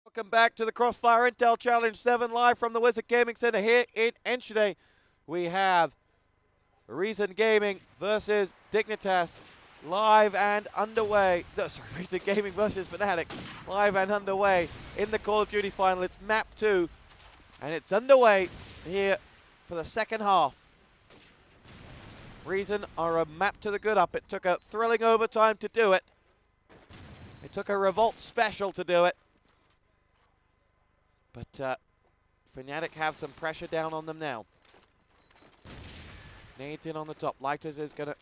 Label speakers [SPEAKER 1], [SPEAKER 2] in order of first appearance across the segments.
[SPEAKER 1] Welcome back to the Crossfire Intel Challenge 7 live from the Wizard Gaming Center here in Enschede. We have Reason Gaming versus Dignitas live and underway. No, sorry, Reason Gaming versus Fnatic live and underway in the Call of Duty final. It's map 2 and it's underway here for the second half. Reason are a map to the good up. It took a thrilling overtime to do it. It took a Revolt special to do it. But Fnatic have some pressure down on them now. Nades in on the top. Lighters is going to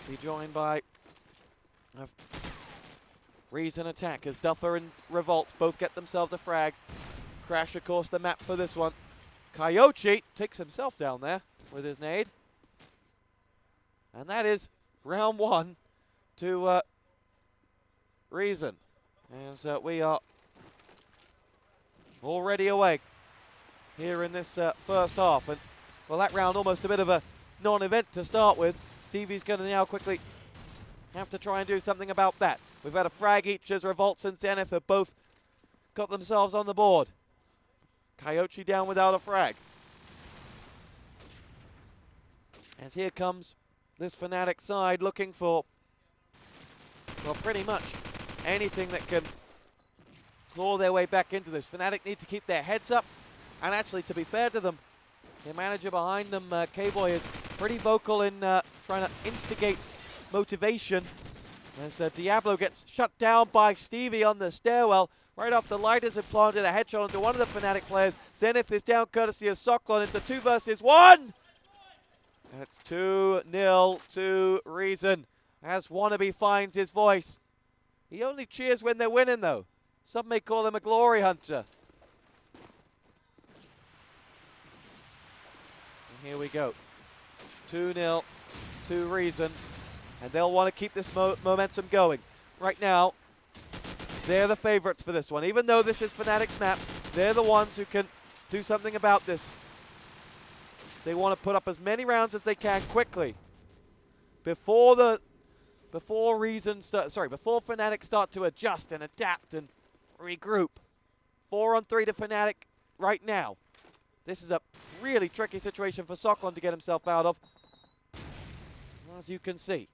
[SPEAKER 1] be joined by a Reason attack as Duffer and Revolt both get themselves a frag. Crash, of course, the map for this one. Coyote takes himself down there with his nade. And that is round 1 to Reason. As we are already away here in this first half. And, well, that round almost a bit of a non-event to start with. Stevie's going to now quickly have to try and do something about that. We've had a frag each as Revolts and Zenith have both got themselves on the board. Coyote down without a frag. As here comes this Fnatic side looking for, well, pretty much anything that can claw their way back into this. Fnatic need to keep their heads up, and actually, to be fair to them, their manager behind them, K-Boy, is pretty vocal in trying to instigate motivation. As Diablo gets shut down by Stevie on the stairwell. Right off the lighters have planted a headshot onto one of the Fnatic players. Zenith is down courtesy of Socklon. It's a 2 versus 1! And it's 2-0 to Reason as Wannabe finds his voice. He only cheers when they're winning, though. Some may call him a glory hunter. And here we go. 2-0 to Reason. And they'll want to keep this momentum going. Right now, they're the favorites for this one. Even though this is Fnatic's map, they're the ones who can do something about this. They want to put up as many rounds as they can quickly before Fnatic start to adjust and adapt and regroup. 4-on-3 to Fnatic right now. This is a really tricky situation for Socklon to get himself out of, as you can see.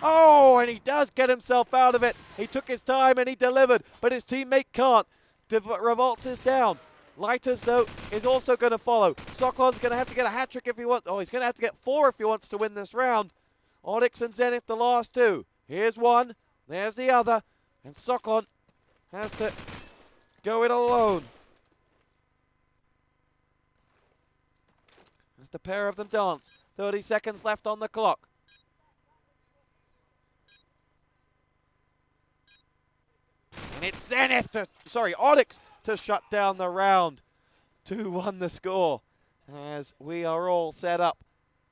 [SPEAKER 1] Oh, and he does get himself out of it. He took his time and he delivered, but his teammate can't. Revolt is down. Lighters, though, is also going to follow. Socklon's going to have to get a hat-trick if he wants. Oh, he's going to have to get 4 if he wants to win this round. Onyx and Zenith, the last 2. Here's one. There's the other. And Socklon has to go it alone. As the pair of them dance. 30 seconds left on the clock. And it's Onyx to shut down the round. 2-1 the score, as we are all set up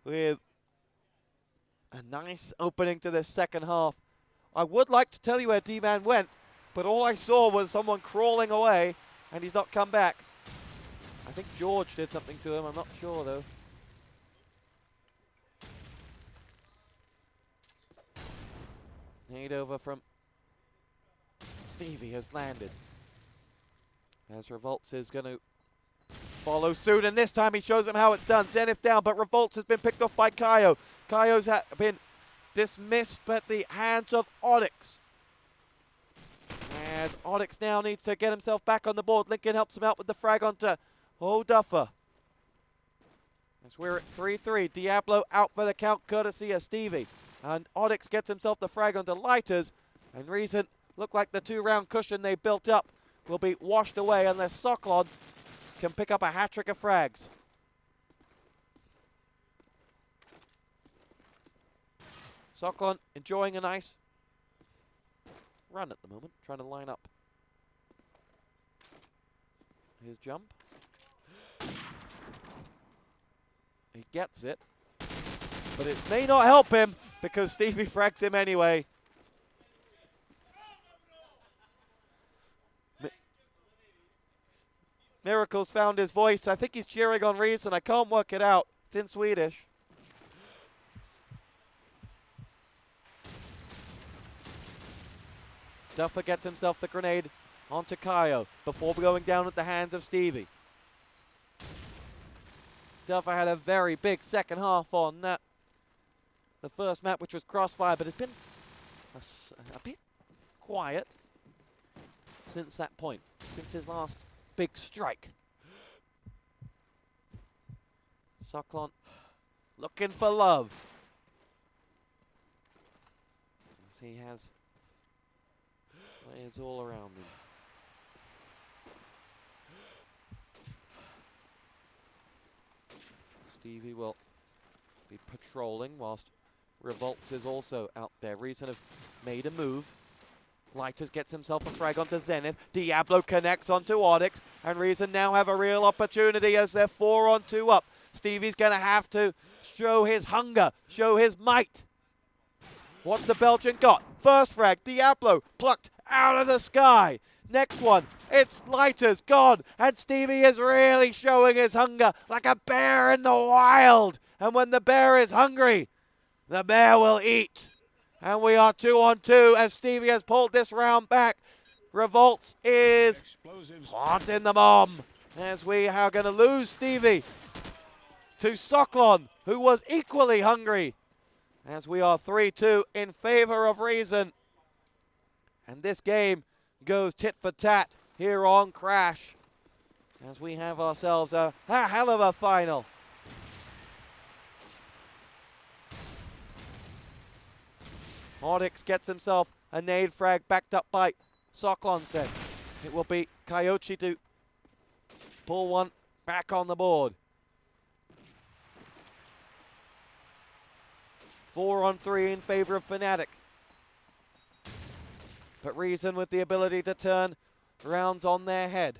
[SPEAKER 1] with a nice opening to this second half. I would like to tell you where D-Man went, but all I saw was someone crawling away, and he's not come back. I think George did something to him, I'm not sure though. Nade over from Stevie has landed. As Revolts is going to follow suit, and this time he shows him how it's done. Zenith down, but Revolts has been picked off by Kaio. Kaio's been dismissed at the hands of Onyx. As Onyx now needs to get himself back on the board. Lincoln helps him out with the frag onto Duffer. As we're at 3-3. Diablo out for the count courtesy of Stevie. And Onyx gets himself the frag onto Lighters. And Reason look like the 2-round cushion they built up will be washed away unless Socklon can pick up a hat-trick of frags. Socklon enjoying a nice run at the moment, trying to line up his jump. He gets it, but it may not help him because Stevie frags him anyway. Miracle's found his voice. I think he's cheering on Reason. I can't work it out. It's in Swedish. Duffer gets himself the grenade onto Kaio before going down at the hands of Stevie. Duffer had a very big second half on the first map, which was Crossfire, but it's been a bit quiet since that point, since his last big strike. Soklon looking for love. As he has players all around him. Stevie will be patrolling whilst Revolts is also out there. Reason have made a move. Lighters gets himself a frag onto Zenith. Diablo connects onto Onyx, and Reason now have a real opportunity as they're 4-on-2 up. Stevie's going to have to show his hunger, show his might. What's the Belgian got? First frag, Diablo plucked out of the sky. Next one, it's Lighters gone, and Stevie is really showing his hunger like a bear in the wild. And when the bear is hungry, the bear will eat. And we are 2-on-2 as Stevie has pulled this round back. Revolts is planting the bomb as we are going to lose Stevie to Soklon, who was equally hungry, as we are 3-2 in favor of Reason. And this game goes tit for tat here on Crash, as we have ourselves a hell of a final. Onyx gets himself a nade frag backed up by Soklonstead. It will be Coyote to pull one back on the board. 4-on-3 in favor of Fnatic. But Reason with the ability to turn rounds on their head.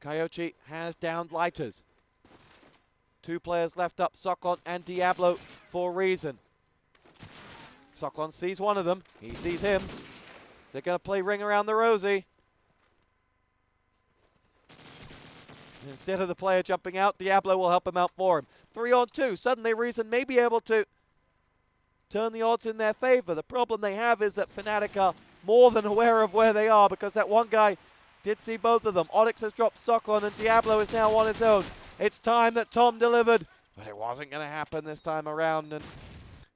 [SPEAKER 1] Coyote has downed Lighters. 2 players left up, Soklon and Diablo for Reason. Soklon sees one of them. He sees him. They're going to play Ring Around the Rosie. Instead of the player jumping out, Diablo will help him out for him. 3-on-2. Suddenly Reason may be able to turn the odds in their favor. The problem they have is that Fnatic are more than aware of where they are, because that one guy did see both of them. Onyx has dropped Soklon and Diablo is now on his own. It's time that Tom delivered, but it wasn't going to happen this time around. And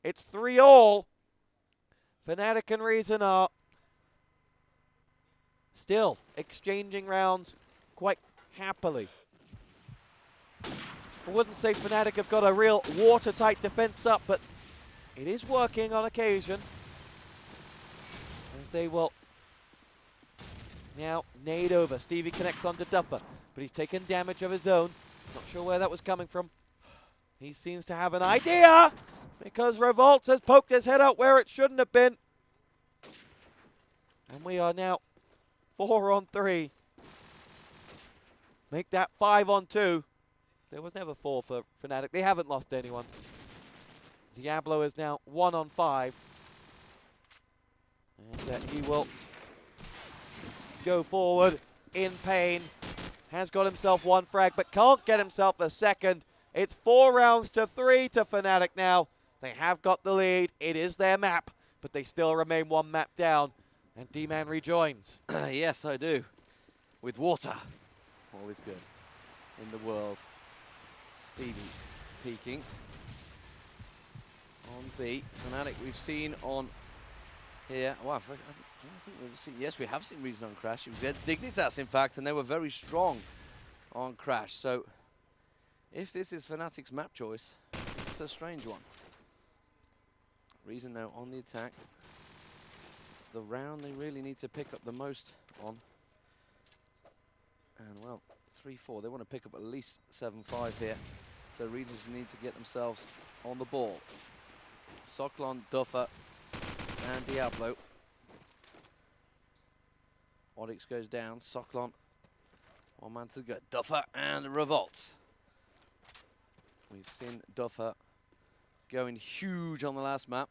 [SPEAKER 1] it's 3-all. Fnatic and Reason are still exchanging rounds quite happily. I wouldn't say Fnatic have got a real watertight defense up, but it is working on occasion, as they will now nade over. Stevie connects onto Duffer, but he's taken damage of his own. Not sure where that was coming from. He seems to have an idea, because Revolts has poked his head out where it shouldn't have been. And we are now 4-on-3. Make that 5-on-2. There was never 4 for Fnatic. They haven't lost anyone. Diablo is now 1-on-5. And he will go forward in pain. Has got himself 1 frag, but can't get himself a second. It's 4-3 to Fnatic now. They have got the lead. It is their map, but they still remain 1 map down. And D-Man rejoins.
[SPEAKER 2] Yes, I do. With water. Always good in the world. Stevie peeking on B. Fnatic we've seen on here. Wow, I don't think we've seen. Yes, we have seen Reason on Crash. It was Dignitas, in fact, and they were very strong on Crash. So if this is Fnatic's map choice, it's a strange one. Reason now on the attack. It's the round they really need to pick up the most on. And well, 3-4. They want to pick up at least 7-5 here. So Reasons need to get themselves on the ball. Soklon, Duffer, and Diablo. Onyx goes down. Soklon, 1 man to go. Duffer and Revolt. We've seen Duffer going huge on the last map.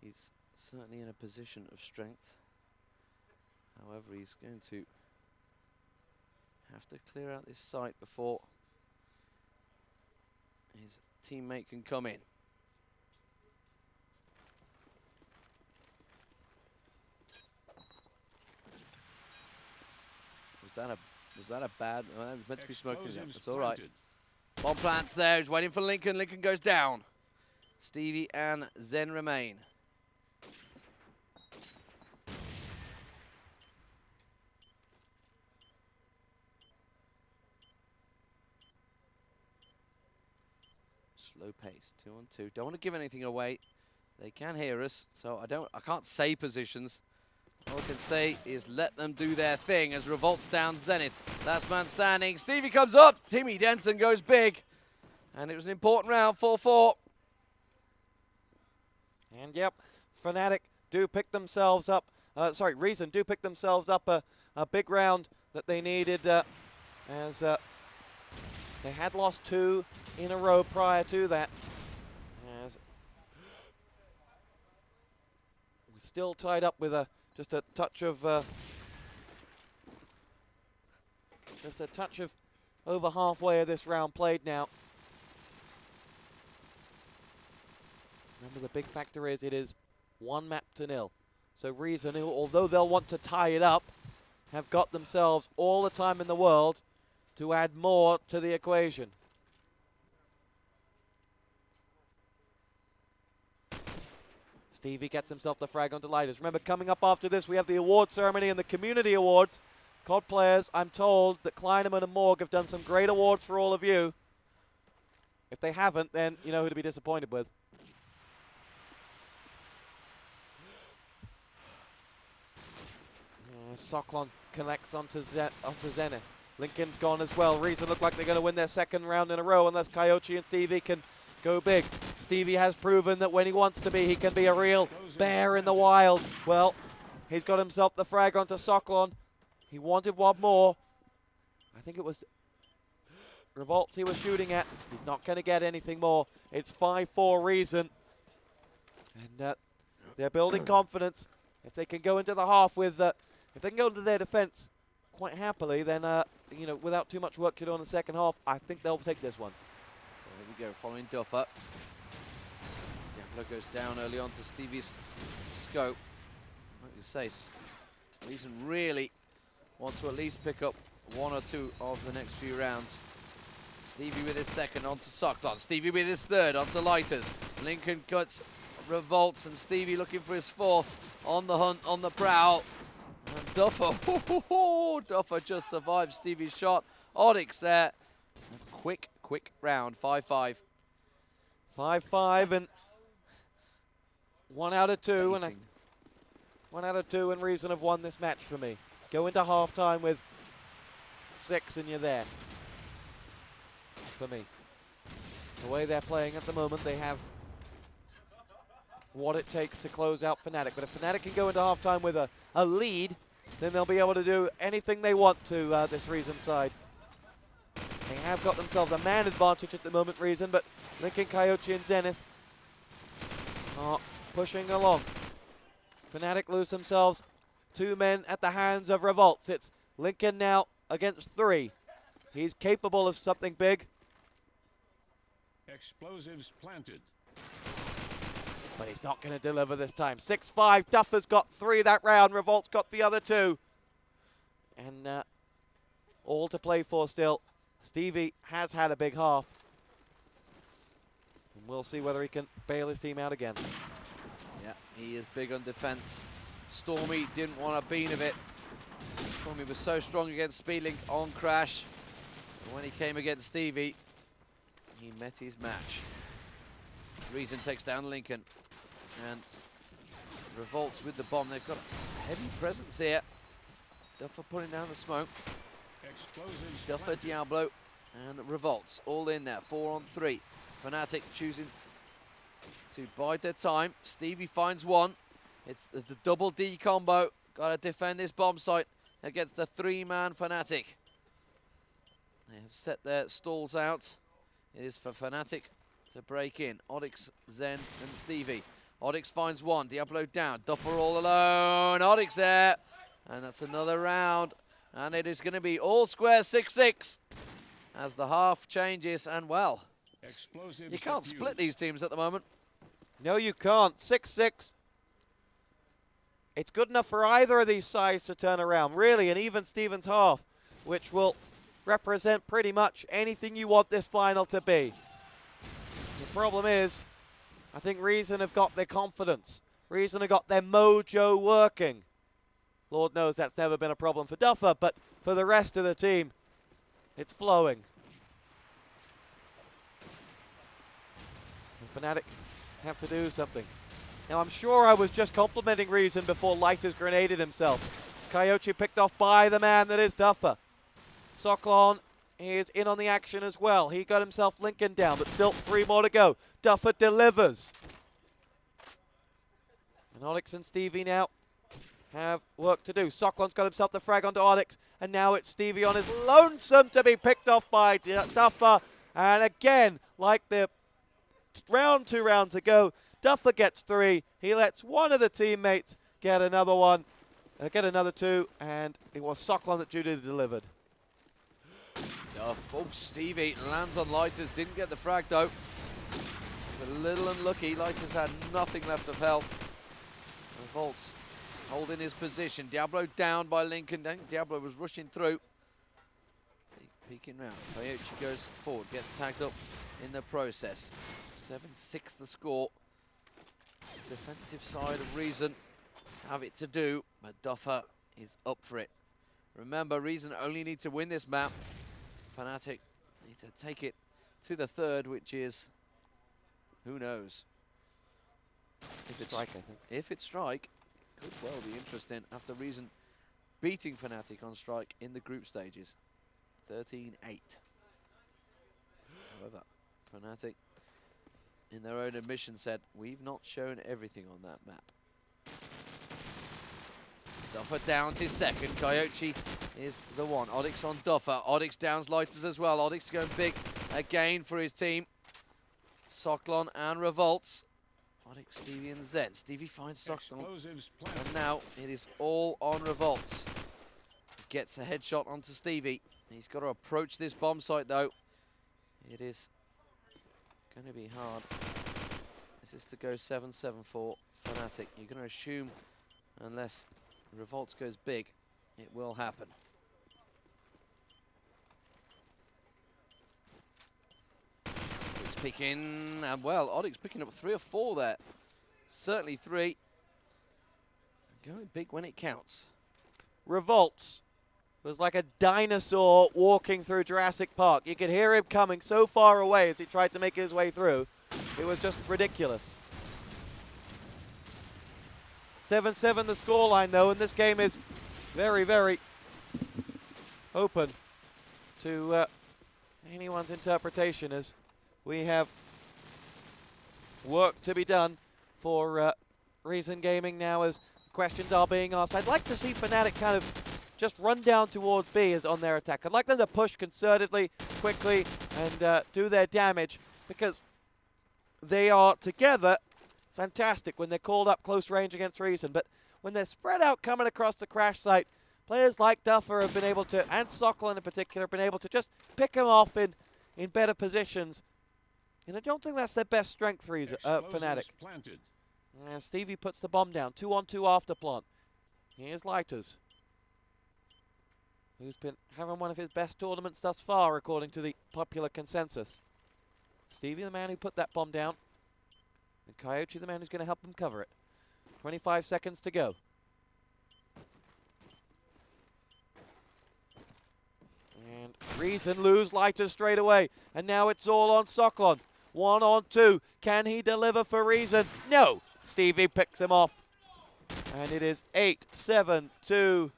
[SPEAKER 2] He's certainly in a position of strength. However, he's going to have to clear out this site before his teammate can come in. Was that a bad? Well, that was meant to be smoking. It's all right. Bomb plants there. He's waiting for Lincoln. Lincoln goes down. Stevie and Zen remain. Slow pace. 2 on 2. Don't want to give anything away. They can hear us, so I can't say positions. All I can say is let them do their thing as Revolt's down Zenith. Last man standing. Stevie comes up. Timmy Denton goes big. And it was an important round, 4-4.
[SPEAKER 1] And yep, Fnatic do pick themselves up. Reason do pick themselves up a big round that they needed as they had lost 2 in a row prior to that. As we're still tied up with just a touch of over halfway of this round played now. Remember, the big factor is it is 1-0. So Reason, although they'll want to tie it up, have got themselves all the time in the world to add more to the equation. Stevie gets himself the frag onto Lighters. Remember, coming up after this, we have the award ceremony and the community awards. COD players, I'm told that Kleineman and Morg have done some great awards for all of you. If they haven't, then you know who to be disappointed with. Soklon connects onto Zenith. Lincoln's gone as well. Reason look like they're going to win their second round in a row unless Coyote and Stevie can go big. Stevie has proven that when he wants to be, he can be a real bear in the wild. Well, he's got himself the frag onto Soklon. He wanted one more. I think it was Revolts he was shooting at. He's not going to get anything more. It's 5-4 Reason. And they're building confidence. If they can go into the half with... if they can go into their defense quite happily, then, you know, without too much work to do in the second half, I think they'll take this one.
[SPEAKER 2] So here we go, following Duff up. Deadlock goes down early on to Stevie's scope. Like you say, Reason really want to at least pick up 1 or 2 of the next few rounds. Stevie with his second onto Soklon. Stevie with his third onto Lighters. Lincoln cuts Revolts, and Stevie looking for his 4th on the hunt, on the prowl. And Duffer, Duffer just survived Stevie's shot. Onyx there. A quick round, 5-5.
[SPEAKER 1] 5-5 and 1 out of 2. And 1 out of 2 and Reason have won this match for me. Go into halftime with 6 and you're there. For me. The way they're playing at the moment, they have what it takes to close out Fnatic. But if Fnatic can go into halftime with a lead, then they'll be able to do anything they want to this Reason side. They have got themselves a man advantage at the moment, Reason, but Lincoln, Coyote, and Zenith are pushing along. Fnatic lose themselves 2 men at the hands of Revolts. It's Lincoln now against 3. He's capable of something big.
[SPEAKER 3] Explosives planted.
[SPEAKER 1] But he's not going to deliver this time. 6-5. Duffer's got 3 that round. Revolt's got the other 2. And all to play for still. Stevie has had a big half. And we'll see whether he can bail his team out again.
[SPEAKER 2] Yeah, he is big on defense. Stormy didn't want a bean of it. Stormy was so strong against Speedlink on Crash. And when he came against Stevie, he met his match. Reason takes down Lincoln. And Revolts with the bomb. They've got a heavy presence here. Duffer putting down the smoke.
[SPEAKER 3] Explosives
[SPEAKER 2] Duffer,
[SPEAKER 3] planted.
[SPEAKER 2] Diablo, and Revolts all in there. 4 on 3. Fnatic choosing to bide their time. Stevie finds one. It's the double D combo. Got to defend this bomb site against the 3-man Fnatic. They have set their stalls out. It is for Fnatic to break in. Onyx, Zen, and Stevie. Oryx finds one. Diablo down. Duffer all alone. Oryx there. And that's another round. And it is going to be all square 6-6 as the half changes. And well, you can't split these teams at the moment.
[SPEAKER 1] No, you can't. 6-6. It's good enough for either of these sides to turn around. Really, an even Stevens half, which will represent pretty much anything you want this final to be. The problem is, I think Reason have got their confidence. Reason have got their mojo working. Lord knows that's never been a problem for Duffer, but for the rest of the team, it's flowing. And Fnatic have to do something. Now, I'm sure I was just complimenting Reason before Lighters grenaded himself. Coyote picked off by the man that is Duffer. Soklon is in on the action as well. He got himself Lincoln down, but still 3 more to go. Duffer delivers. And Onyx and Stevie now have work to do. Soklon's got himself the frag onto Onyx, and now it's Stevie on his lonesome to be picked off by Duffer. And again, like the 2 rounds ago, Duffer gets 3. He lets one of the teammates get another one, get another 2, and it was Soklon that Judy delivered.
[SPEAKER 2] Oh, Stevie lands on Lighters, didn't get the frag though. He's a little unlucky. Lighters had nothing left of health. Revolts holding his position. Diablo down by Lincoln. Diablo was rushing through. Peeking round. Coyote goes forward, gets tagged up in the process. 7-6 the score. Defensive side of Reason have it to do, but Duffer is up for it. Remember, Reason only need to win this map. Fnatic need to take it to the 3rd, which is, who knows? If it's Strike, I think. If it's Strike, could well be interesting after Reason beating Fnatic on Strike in the group stages. 13-8. However, Fnatic, in their own admission, said, we've not shown everything on that map. Duffer downs his second. Coyote is the one. Oryx on Duffer. Oryx downs Lighters as well. Oryx going big again for his team. Soklon and Revolts. Oryx, Stevie and Zen. Stevie finds Soklon. And now it is all on Revolts. He gets a headshot onto Stevie. He's got to approach this bomb site though. It is going to be hard. This is to go 7-7 for Fnatic. You're going to assume, unless Revolts goes big, it will happen. Oryx picking, and well, Oryx picking up 3 or 4 there. Certainly 3. Going big when it counts.
[SPEAKER 1] Revolts was like a dinosaur walking through Jurassic Park. You could hear him coming so far away as he tried to make his way through. It was just ridiculous. 7-7 the scoreline though, and this game is very, very open to anyone's interpretation, as we have work to be done for Reason Gaming now as questions are being asked. I'd like to see Fnatic kind of just run down towards B as on their attack. I'd like them to push concertedly, quickly, and do their damage, because they are together fantastic when they're called up close range against Reason. But when they're spread out coming across the crash site, players like Duffer have been able to, and Soklon in particular, have been able to just pick them off in better positions. And I don't think that's their best strength, Fnatic. Stevie puts the bomb down. 2-on-2 after plant. Here's Lighters, who's been having one of his best tournaments thus far, according to the popular consensus. Stevie, the man who put that bomb down. And Coyote, the man who's going to help him cover it. 25 seconds to go. And Reason lose Lighters straight away. And now it's all on Soklon. 1-on-2. Can he deliver for Reason? No! Stevie picks him off. And it is 8-7 to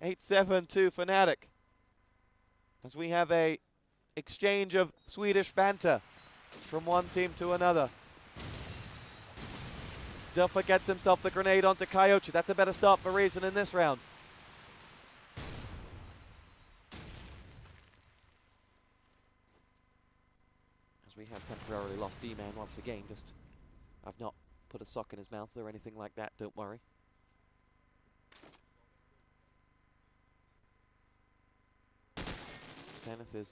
[SPEAKER 1] 8-7 to Fnatic, as we have a exchange of Swedish banter from one team to another. Duffer gets himself the grenade onto Coyote. That's a better start for Reason in this round. As we have temporarily lost D-man once again. Just, I've not put a sock in his mouth or anything like that, don't worry. Zenith is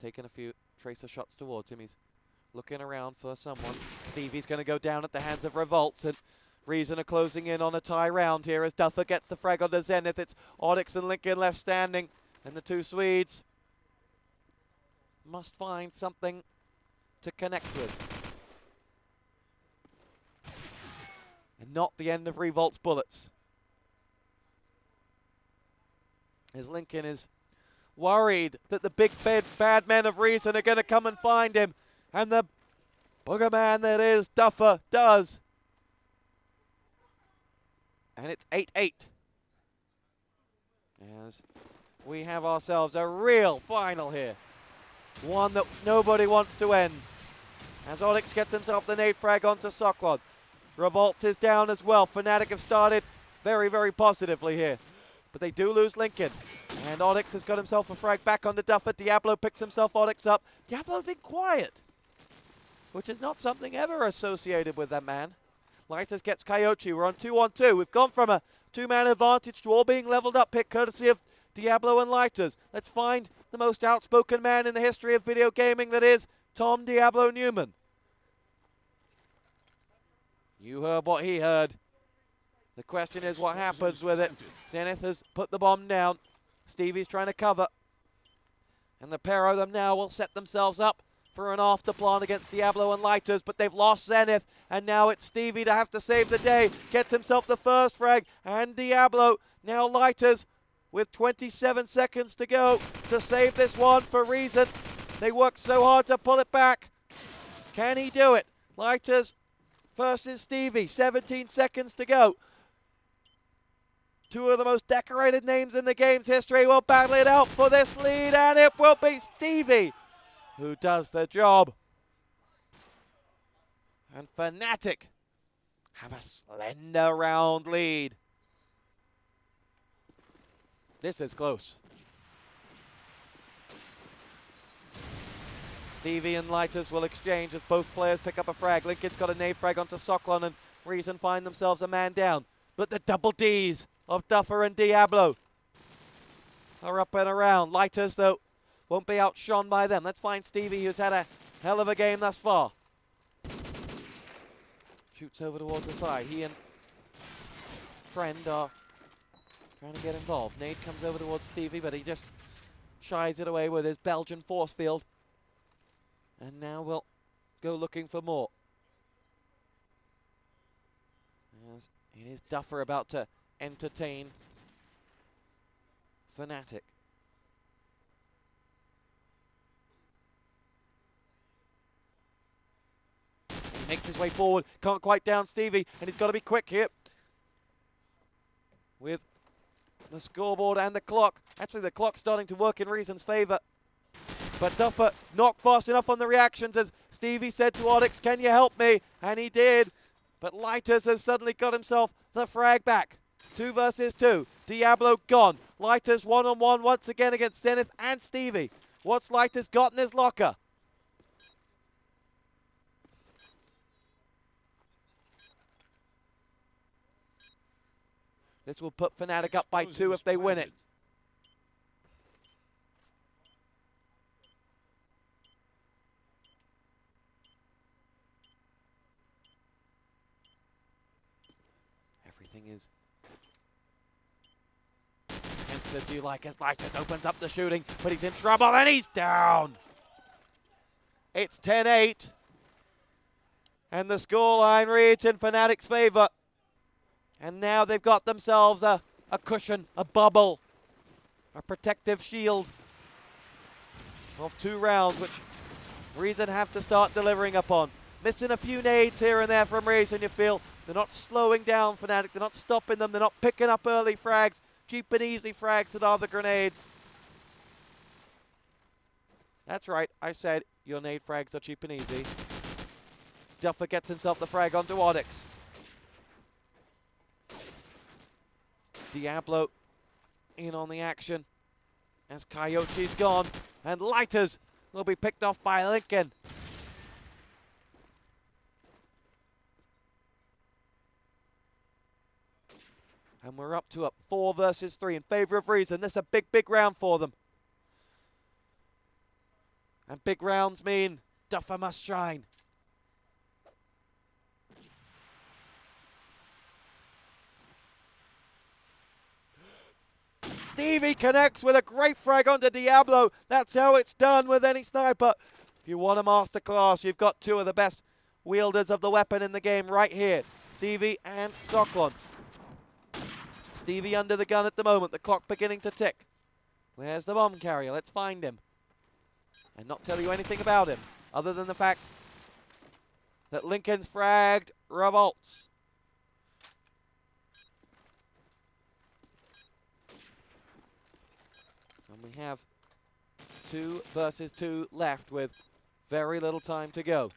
[SPEAKER 1] taking a few tracer shots towards him. He's looking around for someone. Stevie's going to go down at the hands of Revolts, and Reason are closing in on a tie round here as Duffer gets the frag on the Zenith. It's Onyx and Lincoln left standing, and the two Swedes must find something to connect with. And not the end of Revolt's bullets. As Lincoln is worried that the big bad men of Reason are going to come and find him. And the boogerman that is Duffer does. And it's 8-8. As we have ourselves a real final here. One that nobody wants to end. As Onyx gets himself the nade frag onto Socklon. Revolts is down as well. Fnatic have started very, very positively here. But they do lose Lincoln. And Onyx has got himself a frag back onto Duffer. Diablo picks himself Onyx up. Diablo's been quiet, which is not something ever associated with that man. Lighters gets Coyote. We're on 2-on-2. We've gone from a two-man advantage to all being leveled up pick courtesy of Diablo and Lighters. Let's find the most outspoken man in the history of video gaming, that is Tom Diablo Newman. You heard what he heard. The question is what happens with it. Zenith has put the bomb down. Stevie's trying to cover. And the pair of them now will set themselves up for an afterplan against Diablo and Lighters, but they've lost Zenith, and now it's Stevie to have to save the day. Gets himself the first frag, and Diablo, now Lighters, with 27 seconds to go to save this one for Reason. They worked so hard to pull it back. Can he do it? Lighters versus Stevie, 17 seconds to go. Two of the most decorated names in the game's history will battle it out for this lead, and it will be Stevie who does the job. And Fnatic have a slender round lead. This is close. Stevie and Lighters will exchange as both players pick up a frag. Lincoln's got a nade frag onto Socklon, and Reason find themselves a man down. But the double Ds of Duffer and Diablo are up and around. Lighters, though, won't be outshone by them. Let's find Stevie, who's had a hell of a game thus far. Shoots over towards the side. He and Friend are trying to get involved. Nade comes over towards Stevie, but he just shies it away with his Belgian force field. And now we'll go looking for more. As it is Duffer about to entertain Fnatic. He makes his way forward, can't quite down Stevie, and he's got to be quick here with the scoreboard and the clock. Actually, the clock's starting to work in Reason's favor. But Duffer not fast enough on the reactions, as Stevie said to Onyx, "Can you help me?" And he did. But Lighters has suddenly got himself the frag back. 2 versus 2. Diablo gone. Lighters 1-on-1 once again against Zenith and Stevie. What's Lighters got in his locker? This will put Fnatic up by 2 if they win it. Everything is tense as you like as Lighters opens up the shooting, but he's in trouble and he's down. It's 10-8. And the scoreline reads in Fnatic's favor. And now they've got themselves a cushion, a bubble, a protective shield of 2 rounds, which Reason have to start delivering upon. Missing a few nades here and there from Reason, you feel. They're not slowing down Fnatic, they're not stopping them, they're not picking up early frags, cheap and easy frags that are the grenades. That's right, I said your nade frags are cheap and easy. Duffer gets himself the frag onto Onyx. Diablo in on the action as Coyote's gone, and Lighters will be picked off by Lincoln. And we're up to a 4 versus 3 in favor of Reason. This is a big, big round for them. And big rounds mean Duffer must shine. Stevie connects with a great frag onto Diablo. That's how it's done with any sniper. If you want a masterclass, you've got two of the best wielders of the weapon in the game right here. Stevie and Soklon. Stevie under the gun at the moment. The clock beginning to tick. Where's the bomb carrier? Let's find him. And not tell you anything about him, other than the fact that Lincoln's fragged revolts. And we have 2 versus 2 left with very little time to go.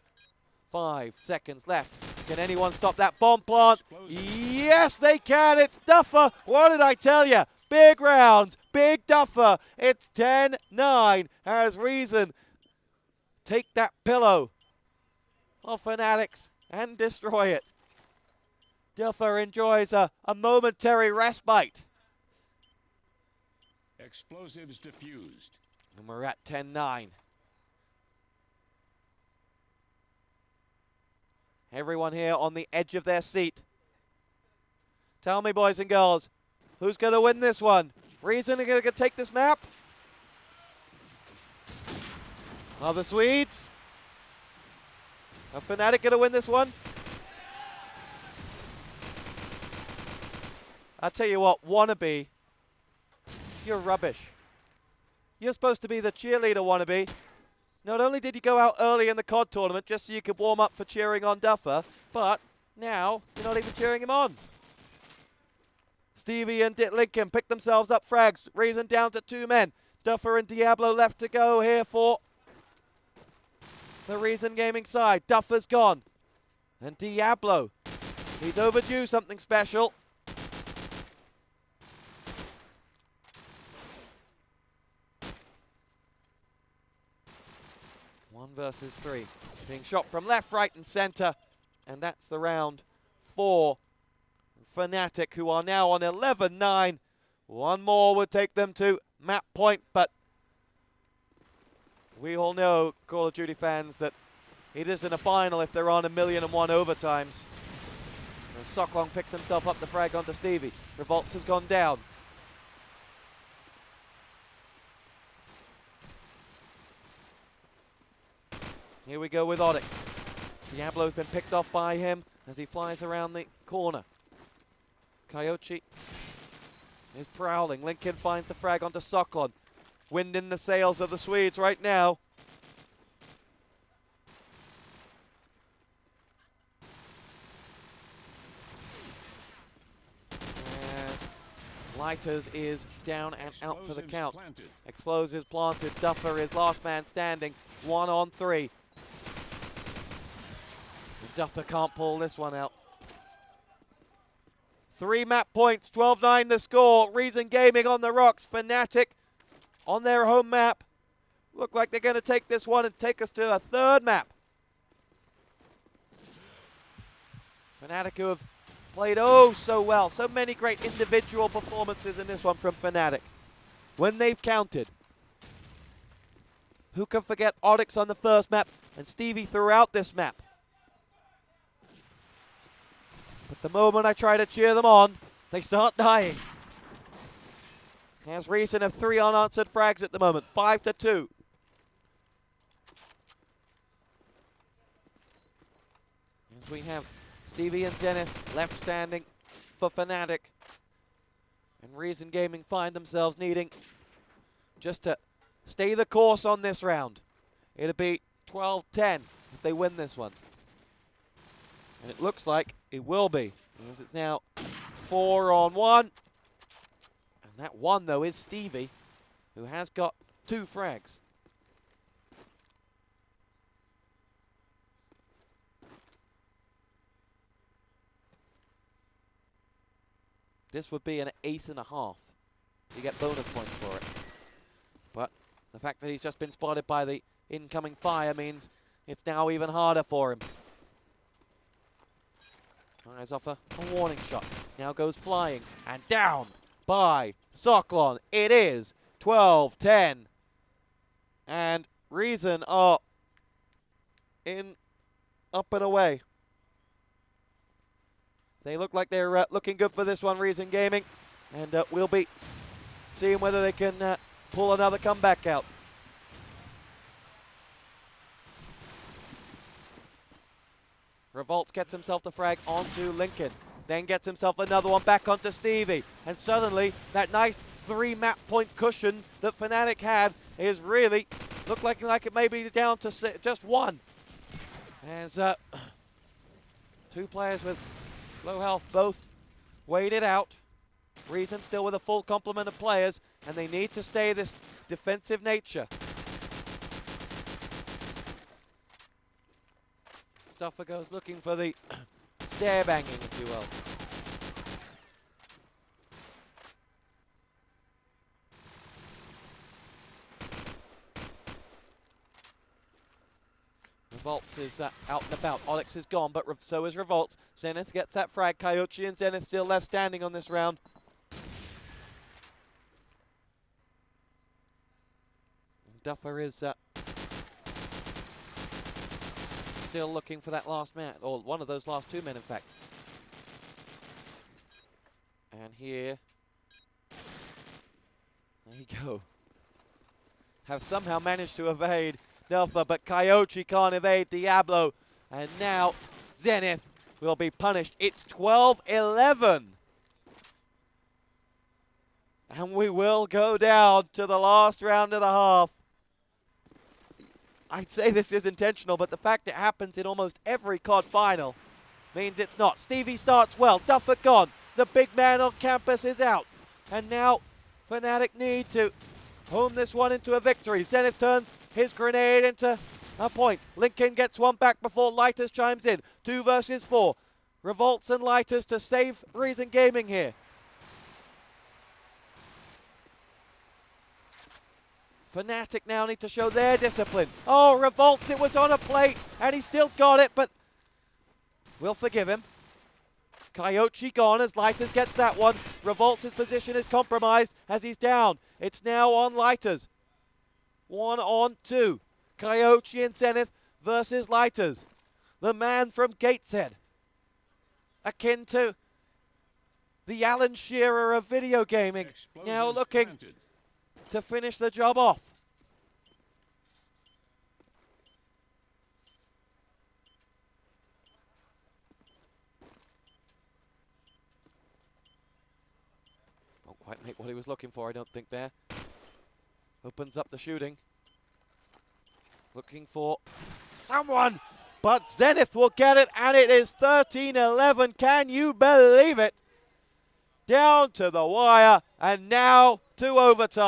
[SPEAKER 1] 5 seconds left. Can anyone stop that bomb plant? Yes, they can. It's Duffer. What did I tell you? Big rounds. Big Duffer. It's 10-9. Has Reason take that pillow of Fanatics and destroy it. Duffer enjoys a momentary respite.
[SPEAKER 3] Explosives diffused.
[SPEAKER 1] And we're at 10-9. Everyone here on the edge of their seat. Tell me, boys and girls, who's going to win this one? Reason are going to take this map? Are the Swedes? Are Fnatic going to win this one? I'll tell you what, wannabe, you're rubbish. You're supposed to be the cheerleader wannabe. Not only did you go out early in the CoD tournament just so you could warm up for cheering on Duffer, but now you're not even cheering him on. Stevie and Lincoln pick themselves up frags. Reason down to 2 men. Duffer and Diablo left to go here for the Reason Gaming side. Duffer's gone. And Diablo, he's overdue something special. One versus 3. Being shot from left, right, and center. And that's the round for Fnatic, who are now on 11-9. One more would take them to map point, but we all know, Call of Duty fans, that it isn't a final if they're on 1,000,001 overtimes. And Soklong picks himself up the frag onto Stevie. Revolts has gone down. Here we go with Onyx. Diablo's been picked off by him as he flies around the corner. Coyote is prowling. Lincoln finds the frag onto Soklon. Wind in the sails of the Swedes right now. As Lighters is down and out for the count. Explosives planted. Duffer is last man standing. 1 on 3. Duffer can't pull this one out. 3 map points, 12-9 the score. Reason Gaming on the rocks. Fnatic on their home map. Look like they're going to take this one and take us to a 3rd map. Fnatic, who have played oh so well. So many great individual performances in this one from Fnatic. When they've counted. Who can forget Onyx on the first map and Stevie throughout this map? But the moment I try to cheer them on, they start dying. Has Reason of 3 unanswered frags at the moment, 5-2. As we have Stevie and Zenith left standing for Fnatic. And Reason Gaming find themselves needing just to stay the course on this round. It'll be 12-10 if they win this one. And it looks like it will be, because it's now 4 on 1. And that one, though, is Stevie, who has got 2 frags. This would be an ace and a half. You get bonus points for it. But the fact that he's just been spotted by the incoming fire means it's now even harder for him. Fires off a warning shot. Now goes flying and down by Socklon. It is 12-10. And Reason are in up and away. They look like they're looking good for this one, Reason Gaming. And we'll be seeing whether they can pull another comeback out. Revolt gets himself the frag onto Lincoln. Then gets himself another one back onto Stevie. And suddenly, that nice 3 map point cushion that Fnatic had is really looking like it may be down to just 1. As 2 players with low health both waited out. Reason still with a full complement of players, and they need to stay this defensive nature. Stuffer goes looking for the stair banging, if you will. Revolts is out and about. Onyx is gone, but so is Revolts. Zenith gets that frag. Coyote and Zenith still left standing on this round. Duffer is still looking for that last man, or one of those last 2 men, in fact. And here, there you go. Have somehow managed to evade Duffer, but Coyote can't evade Diablo. And now Zenith will be punished. It's 12-11. And we will go down to the last round of the half. I'd say this is intentional, but the fact it happens in almost every COD final means it's not. Stevie starts well. Duffer gone. The big man on campus is out. And now Fnatic need to home this one into a victory. Zenith turns his grenade into a point. Lincoln gets one back before Lighters chimes in. 2 versus 4. Revolts and Lighters to save Reason Gaming here. Fnatic now need to show their discipline. Oh, Revolts, it was on a plate, and he still got it, but we'll forgive him. Coyote gone as Lighters gets that one. Revolts' position is compromised as he's down. It's now on Lighters. 1 on 2. Coyote and Zenith versus Lighters. The man from Gateshead. Akin to the Alan Shearer of video gaming. Now looking to finish the job off. Won't quite make what he was looking for, I don't think there. Opens up the shooting. Looking for someone, but Zenith will get it, and it is 13-11. Can you believe it? Down to the wire, and now to overtime.